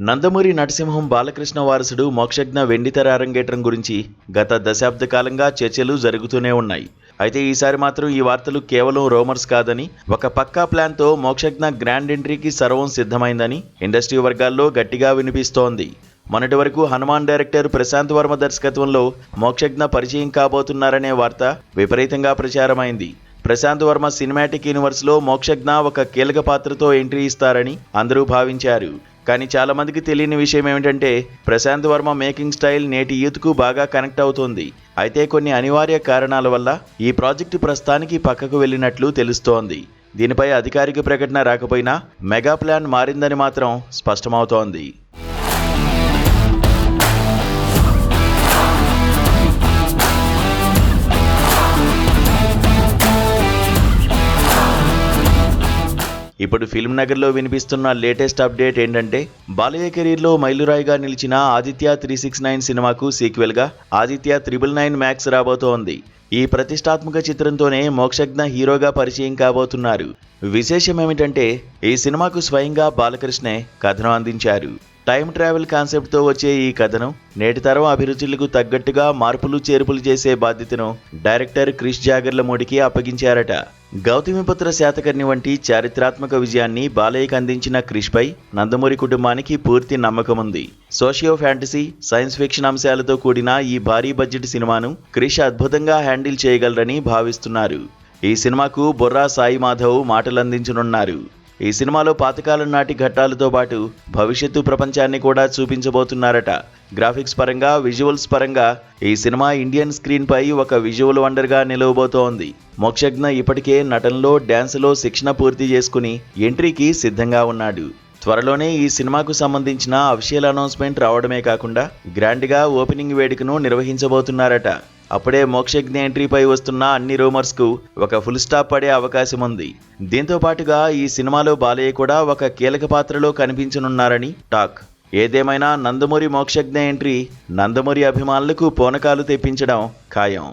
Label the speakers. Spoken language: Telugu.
Speaker 1: నందమూరి నరసింహం బాలకృష్ణ వారసుడు మోక్షజ్ఞ వెండితెర అరంగేట్రం గురించి గత దశాబ్ద కాలంగా చర్చలు జరుగుతూనే ఉన్నాయి. అయితే ఈసారి మాత్రం ఈ వార్తలు కేవలం రూమర్స్ కాదని, ఒక పక్కా ప్లాన్తో మోక్షజ్ఞ గ్రాండ్ ఎంట్రీకి సర్వం సిద్ధమైందని ఇండస్ట్రీ వర్గాల్లో గట్టిగా వినిపిస్తోంది. మొన్నటి వరకు హనుమాన్ డైరెక్టర్ ప్రశాంత్ వర్మ దర్శకత్వంలో మోక్షజ్ఞ పరిచయం కాబోతున్నారనే వార్త విపరీతంగా ప్రచారమైంది. ప్రశాంత్ వర్మ సినిమాటిక్ యూనివర్స్లో మోక్షజ్ఞ ఒక కీలక పాత్రతో ఎంట్రీ ఇస్తారని అందరూ భావించారు. కానీ చాలా మందికి తెలియని విషయం ఏమిటంటే, ప్రశాంత్ వర్మ మేకింగ్ స్టైల్ నేటి యూత్కు బాగా కనెక్ట్ అవుతోంది. అయితే కొన్ని అనివార్య కారణాల వల్ల ఈ ప్రాజెక్టు ప్రస్తుతానికి పక్కకు వెళ్ళినట్లు తెలుస్తోంది. దీనిపై అధికారిక ప్రకటన రాకపోయినా మెగా ప్లాన్ మారిందని మాత్రం స్పష్టమవుతోంది. ఇప్పుడు ఫిల్మ్ నగర్లో వినిపిస్తున్న లేటెస్ట్ అప్డేట్ ఏంటంటే, బాలయ్య కెరీర్లో మైలురాయిగా నిలిచిన ఆదిత్య 369 సినిమాకు సీక్వెల్గా ఆదిత్య 999 మ్యాక్స్ రాబోతోంది. ఈ ప్రతిష్టాత్మక చిత్రంతోనే మోక్షజ్ఞ హీరోగా పరిచయం కాబోతున్నారు. విశేషం ఏమిటంటే, ఈ సినిమాకు స్వయంగా బాలకృష్ణే కథను అందించారు. టైం ట్రావెల్ కాన్సెప్ట్తో వచ్చే ఈ కథను నేటి తరం అభిరుచులకు తగ్గట్టుగా మార్పులు చేర్పులు చేసే బాధ్యతను డైరెక్టర్ క్రిష్ జాగర్లమూడికి అప్పగించారట. గౌతమిపుత్ర శాతకర్ణి వంటి చారిత్రాత్మక విజయాన్ని బాలయ్యకు అందించిన క్రిష్పై నందమూరి కుటుంబానికి పూర్తి నమ్మకముంది. సోషియో ఫ్యాంటసీ, సైన్స్ ఫిక్షన్ అంశాలతో కూడిన ఈ భారీ బడ్జెట్ సినిమాను క్రిష్ అద్భుతంగా హ్యాండిల్ చేయగలరని భావిస్తున్నారు. ఈ సినిమాకు బొర్రా సాయి మాధవ్ మాటలందించనున్నారు. ఈ సినిమాలో పాతకాలం నాటి ఘట్టాలతో పాటు భవిష్యత్తు ప్రపంచాన్ని కూడా చూపించబోతున్నారట. గ్రాఫిక్స్ పరంగా, విజువల్స్ పరంగా ఈ సినిమా ఇండియన్ స్క్రీన్ పై ఒక విజువల్ వండర్గా నిలవబోతోంది. మోక్షజ్ఞ ఇప్పటికే నటనలో, డ్యాన్స్లో శిక్షణ పూర్తి చేసుకుని ఎంట్రీకి సిద్ధంగా ఉన్నాడు. త్వరలోనే ఈ సినిమాకు సంబంధించిన అఫీషియల్ అనౌన్స్మెంట్ రావడమే కాకుండా గ్రాండ్గా ఓపెనింగ్ వేడుకను నిర్వహించబోతున్నారట. అప్పుడే మోక్షజ్ఞ ఎంట్రీపై వస్తున్న అన్ని రూమర్స్కు ఒక ఫుల్ స్టాప్ పడే అవకాశం ఉంది. దీంతో పాటుగా ఈ సినిమాలో బాలయ్య కూడా ఒక కీలక పాత్రలో కనిపించనున్నారని టాక్. ఏదేమైనా నందమూరి మోక్షజ్ఞ ఎంట్రీ నందమూరి అభిమానులకు పూనకాలు తెప్పించడం ఖాయం.